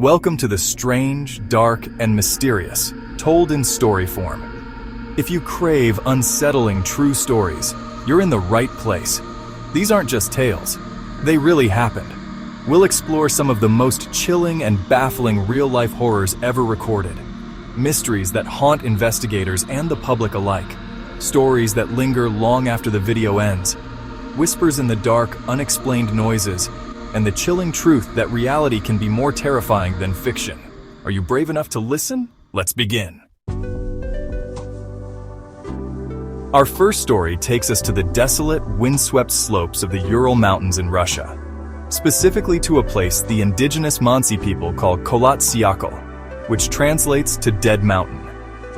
Welcome to the strange, dark, and mysterious, told in story form. If you crave unsettling true stories, you're in the right place. These aren't just tales. They really happened. We'll explore some of the most chilling and baffling real-life horrors ever recorded. Mysteries that haunt investigators and the public alike. Stories that linger long after the video ends. Whispers in the dark, unexplained noises, and the chilling truth that reality can be more terrifying than fiction. Are you brave enough to listen? Let's begin. Our first story takes us to the desolate, windswept slopes of the Ural Mountains in Russia, specifically to a place the indigenous Mansi people call Kholat Syakhl, which translates to Dead Mountain.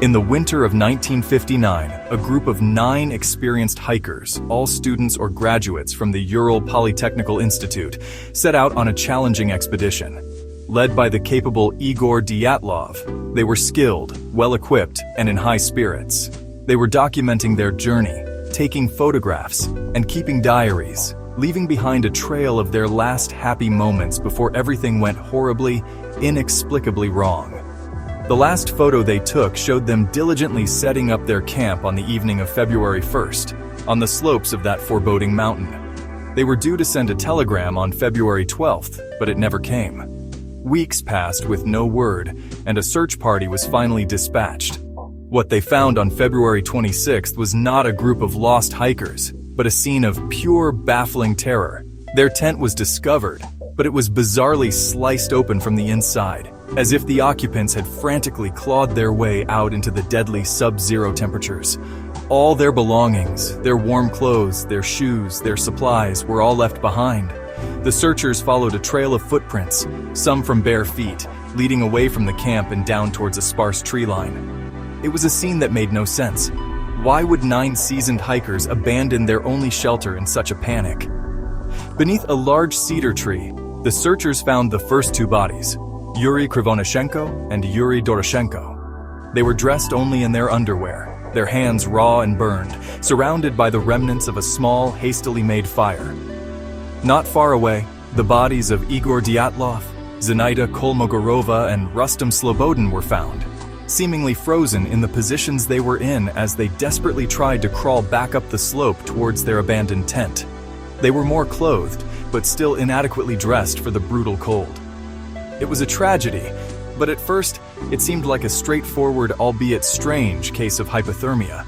In the winter of 1959, a group of 9 experienced hikers, all students or graduates from the Ural Polytechnical Institute, set out on a challenging expedition. Led by the capable Igor Dyatlov, they were skilled, well-equipped, and in high spirits. They were documenting their journey, taking photographs, and keeping diaries, leaving behind a trail of their last happy moments before everything went horribly, inexplicably wrong. The last photo they took showed them diligently setting up their camp on the evening of February 1st, on the slopes of that foreboding mountain. They were due to send a telegram on February 12th, but it never came. Weeks passed with no word, and a search party was finally dispatched. What they found on February 26th was not a group of lost hikers, but a scene of pure, baffling terror. Their tent was discovered, but it was bizarrely sliced open from the inside, as if the occupants had frantically clawed their way out into the deadly sub-zero temperatures. All their belongings, their warm clothes, their shoes, their supplies were all left behind. The searchers followed a trail of footprints, some from bare feet, leading away from the camp and down towards a sparse tree line. It was a scene that made no sense. Why would 9 seasoned hikers abandon their only shelter in such a panic? Beneath a large cedar tree, the searchers found the first 2 bodies, Yuri Krivonashenko and Yuri Doroshenko. They were dressed only in their underwear, their hands raw and burned, surrounded by the remnants of a small, hastily made fire. Not far away, the bodies of Igor Dyatlov, Zenaida Kolmogorova, and Rustam Slobodin were found, seemingly frozen in the positions they were in as they desperately tried to crawl back up the slope towards their abandoned tent. They were more clothed, but still inadequately dressed for the brutal cold. It was a tragedy, but at first, it seemed like a straightforward, albeit strange, case of hypothermia.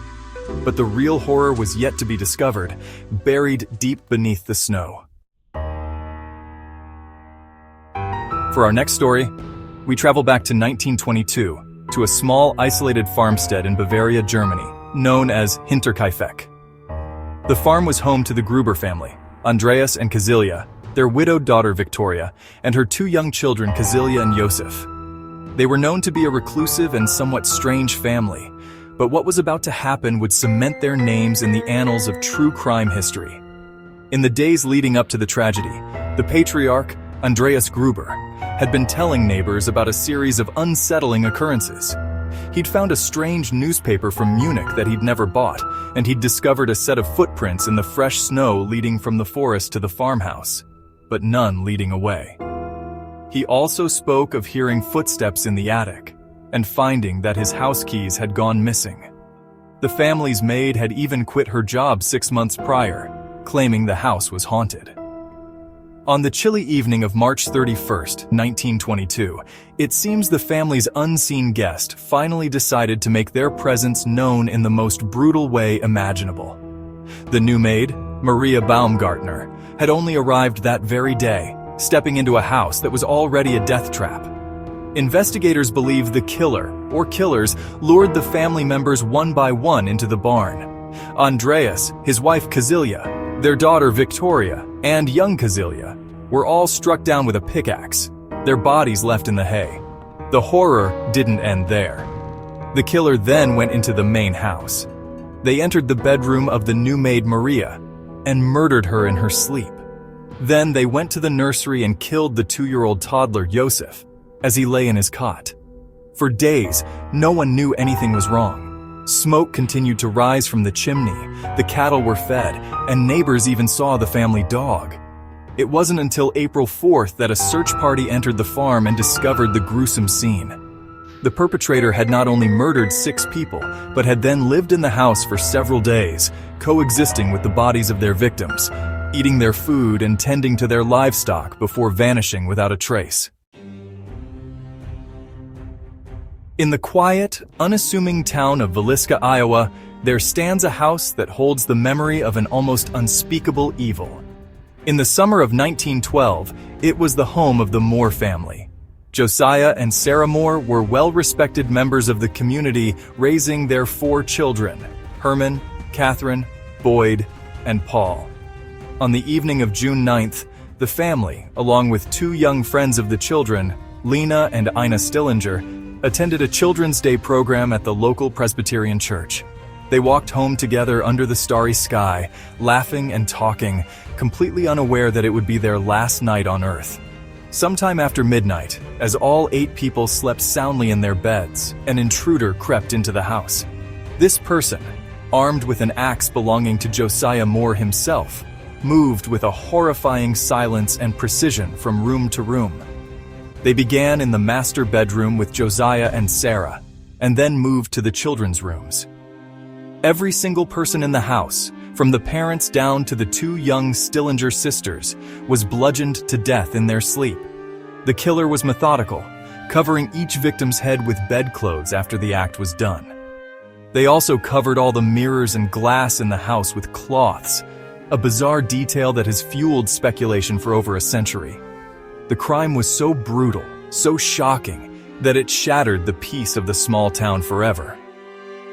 But the real horror was yet to be discovered, buried deep beneath the snow. For our next story, we travel back to 1922, to a small, isolated farmstead in Bavaria, Germany, known as Hinterkaifeck. The farm was home to the Gruber family, Andreas and Kazilia, their widowed daughter Victoria, and her 2 young children Kazilia and Josef. They were known to be a reclusive and somewhat strange family, but what was about to happen would cement their names in the annals of true crime history. In the days leading up to the tragedy, the patriarch, Andreas Gruber, had been telling neighbors about a series of unsettling occurrences. He'd found a strange newspaper from Munich that he'd never bought, and he'd discovered a set of footprints in the fresh snow leading from the forest to the farmhouse, but none leading away. He also spoke of hearing footsteps in the attic and finding that his house keys had gone missing. The family's maid had even quit her job 6 months prior, claiming the house was haunted. On the chilly evening of March 31st, 1922, it seems the family's unseen guest finally decided to make their presence known in the most brutal way imaginable. The new maid, Maria Baumgartner, had only arrived that very day, stepping into a house that was already a death trap. Investigators believe the killer, or killers, lured the family members one by one into the barn. Andreas, his wife Kazilia, their daughter Victoria, and young Kazilia were all struck down with a pickaxe, their bodies left in the hay. The horror didn't end there. The killer then went into the main house. They entered the bedroom of the new maid Maria and murdered her in her sleep. Then they went to the nursery and killed the 2-year-old toddler Josef as he lay in his cot. For days, no one knew anything was wrong. Smoke continued to rise from the chimney, the cattle were fed, and neighbors even saw the family dog. It wasn't until April 4th that a search party entered the farm and discovered the gruesome scene. The perpetrator had not only murdered 6 people, but had then lived in the house for several days, coexisting with the bodies of their victims, eating their food and tending to their livestock before vanishing without a trace. In the quiet, unassuming town of Villisca, Iowa, there stands a house that holds the memory of an almost unspeakable evil. In the summer of 1912, it was the home of the Moore family. Josiah and Sarah Moore were well-respected members of the community, raising their 4 children, Herman, Catherine, Boyd, and Paul. On the evening of June 9th, the family, along with 2 young friends of the children, Lena and Ina Stillinger, attended a Children's Day program at the local Presbyterian church. They walked home together under the starry sky, laughing and talking, completely unaware that it would be their last night on Earth. Sometime after midnight, as all 8 people slept soundly in their beds, an intruder crept into the house. This person, armed with an axe belonging to Josiah Moore himself, moved with a horrifying silence and precision from room to room. They began in the master bedroom with Josiah and Sarah, and then moved to the children's rooms. Every single person in the house, from the parents down to the 2 young Stillinger sisters, was bludgeoned to death in their sleep. The killer was methodical, covering each victim's head with bedclothes after the act was done. They also covered all the mirrors and glass in the house with cloths, a bizarre detail that has fueled speculation for over a century. The crime was so brutal, so shocking, that it shattered the peace of the small town forever.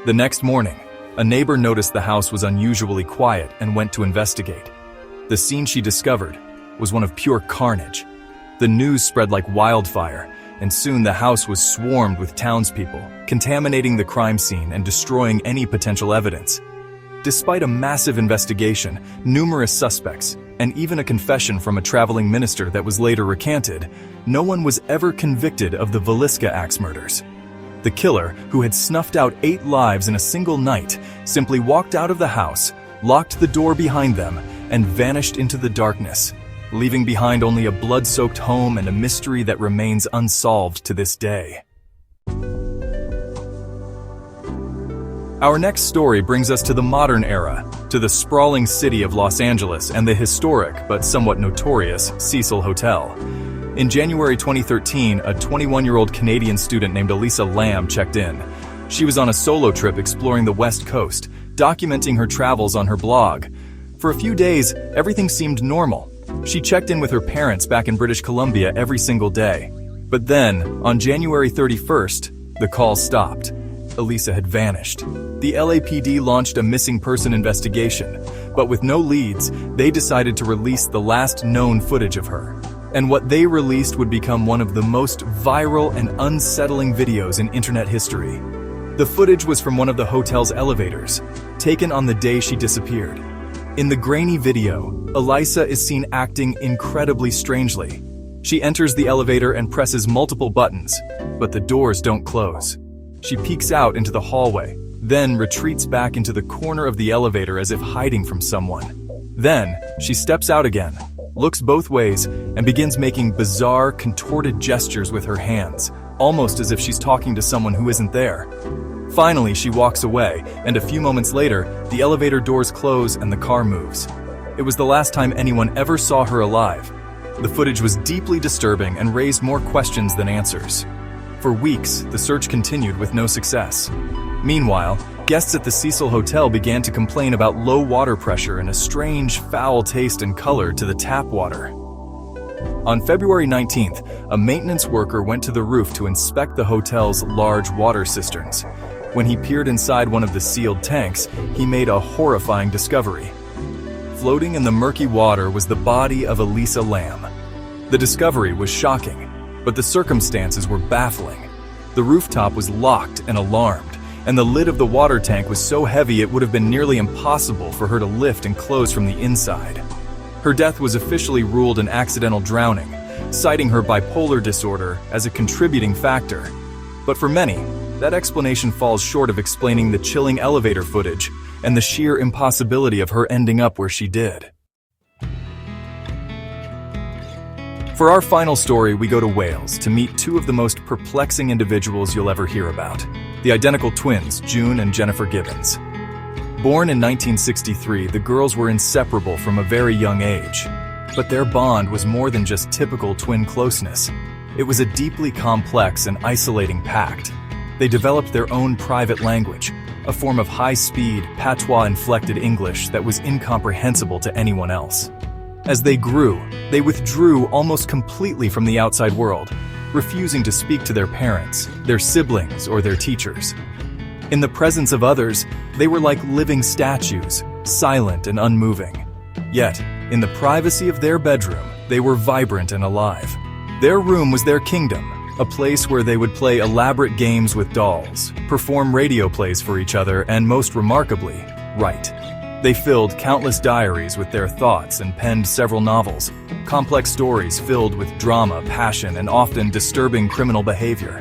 The next morning, a neighbor noticed the house was unusually quiet and went to investigate. The scene she discovered was one of pure carnage. The news spread like wildfire, and soon the house was swarmed with townspeople, contaminating the crime scene and destroying any potential evidence. Despite a massive investigation, numerous suspects, and even a confession from a traveling minister that was later recanted, no one was ever convicted of the Villisca axe murders. The killer, who had snuffed out 8 lives in a single night, simply walked out of the house, locked the door behind them, and vanished into the darkness, leaving behind only a blood-soaked home and a mystery that remains unsolved to this day. Our next story brings us to the modern era, to the sprawling city of Los Angeles and the historic but somewhat notorious Cecil Hotel. In January 2013, a 21-year-old Canadian student named Elisa Lam checked in. She was on a solo trip exploring the West Coast, documenting her travels on her blog. For a few days, everything seemed normal. She checked in with her parents back in British Columbia every single day. But then, on January 31st, the call stopped. Elisa had vanished. The LAPD launched a missing person investigation, but with no leads, they decided to release the last known footage of her. And what they released would become one of the most viral and unsettling videos in internet history. The footage was from one of the hotel's elevators, taken on the day she disappeared. In the grainy video, Elisa is seen acting incredibly strangely. She enters the elevator and presses multiple buttons, but the doors don't close. She peeks out into the hallway, then retreats back into the corner of the elevator as if hiding from someone. Then, she steps out again, looks both ways, and begins making bizarre, contorted gestures with her hands, almost as if she's talking to someone who isn't there. Finally, she walks away, and a few moments later, the elevator doors close and the car moves. It was the last time anyone ever saw her alive. The footage was deeply disturbing and raised more questions than answers. For weeks, the search continued with no success. Meanwhile, guests at the Cecil Hotel began to complain about low water pressure and a strange, foul taste and color to the tap water. On February 19th, a maintenance worker went to the roof to inspect the hotel's large water cisterns. When he peered inside one of the sealed tanks, he made a horrifying discovery. Floating in the murky water was the body of Elisa Lam. The discovery was shocking, but the circumstances were baffling. The rooftop was locked and alarmed, and the lid of the water tank was so heavy it would have been nearly impossible for her to lift and close from the inside. Her death was officially ruled an accidental drowning, citing her bipolar disorder as a contributing factor. But for many, that explanation falls short of explaining the chilling elevator footage and the sheer impossibility of her ending up where she did. For our final story, we go to Wales to meet two of the most perplexing individuals you'll ever hear about, the identical twins, June and Jennifer Gibbons. Born in 1963, the girls were inseparable from a very young age. But their bond was more than just typical twin closeness. It was a deeply complex and isolating pact. They developed their own private language, a form of high-speed, patois-inflected English that was incomprehensible to anyone else. As they grew, they withdrew almost completely from the outside world, refusing to speak to their parents, their siblings, or their teachers. In the presence of others, they were like living statues, silent and unmoving. Yet, in the privacy of their bedroom, they were vibrant and alive. Their room was their kingdom, a place where they would play elaborate games with dolls, perform radio plays for each other, and most remarkably, write. They filled countless diaries with their thoughts and penned several novels, complex stories filled with drama, passion, and often disturbing criminal behavior.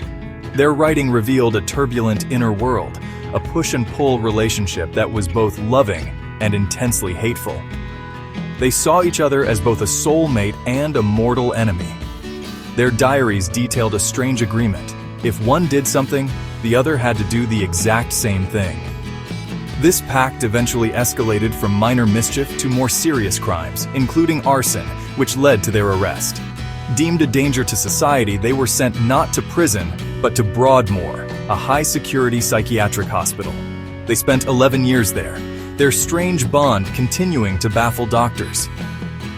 Their writing revealed a turbulent inner world, a push-and-pull relationship that was both loving and intensely hateful. They saw each other as both a soulmate and a mortal enemy. Their diaries detailed a strange agreement. If one did something, the other had to do the exact same thing. This pact eventually escalated from minor mischief to more serious crimes, including arson, which led to their arrest. Deemed a danger to society, they were sent not to prison, but to Broadmoor, a high-security psychiatric hospital. They spent 11 years there, their strange bond continuing to baffle doctors.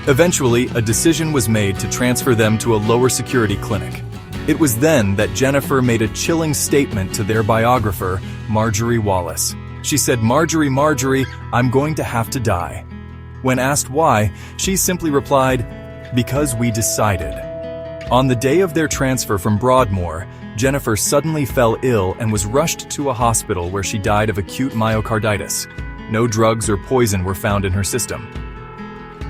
Eventually, a decision was made to transfer them to a lower security clinic. It was then that Jennifer made a chilling statement to their biographer, Marjorie Wallace. She said, Marjorie, I'm going to have to die." When asked why, she simply replied, "Because we decided." On the day of their transfer from Broadmoor, Jennifer suddenly fell ill and was rushed to a hospital where she died of acute myocarditis. No drugs or poison were found in her system.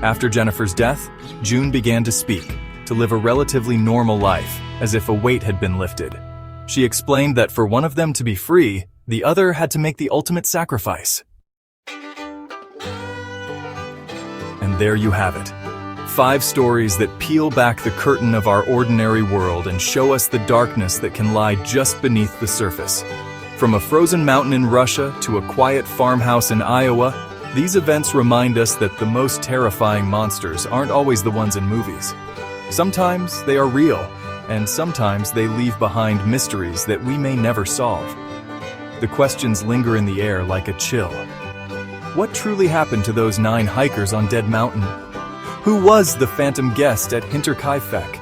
After Jennifer's death, June began to speak, to live a relatively normal life, as if a weight had been lifted. She explained that for one of them to be free, the other had to make the ultimate sacrifice. And there you have it. 5 stories that peel back the curtain of our ordinary world and show us the darkness that can lie just beneath the surface. From a frozen mountain in Russia to a quiet farmhouse in Iowa, these events remind us that the most terrifying monsters aren't always the ones in movies. Sometimes they are real, and sometimes they leave behind mysteries that we may never solve. The questions linger in the air like a chill. What truly happened to those 9 hikers on Dead Mountain? Who was the phantom guest at Hinterkaifeck?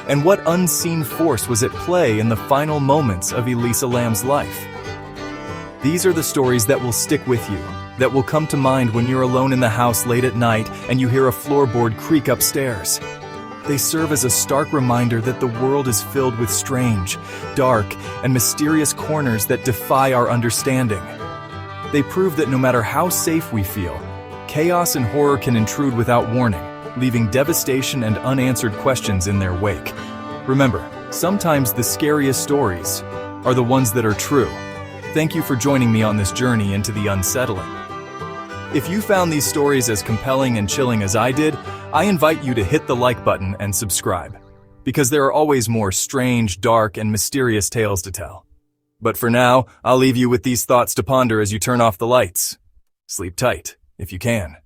And what unseen force was at play in the final moments of Elisa Lam's life? These are the stories that will stick with you, that will come to mind when you're alone in the house late at night and you hear a floorboard creak upstairs. They serve as a stark reminder that the world is filled with strange, dark, and mysterious corners that defy our understanding. They prove that no matter how safe we feel, chaos and horror can intrude without warning, leaving devastation and unanswered questions in their wake. Remember, sometimes the scariest stories are the ones that are true. Thank you for joining me on this journey into the unsettling. If you found these stories as compelling and chilling as I did, I invite you to hit the like button and subscribe, because there are always more strange, dark, and mysterious tales to tell. But for now, I'll leave you with these thoughts to ponder as you turn off the lights. Sleep tight, if you can.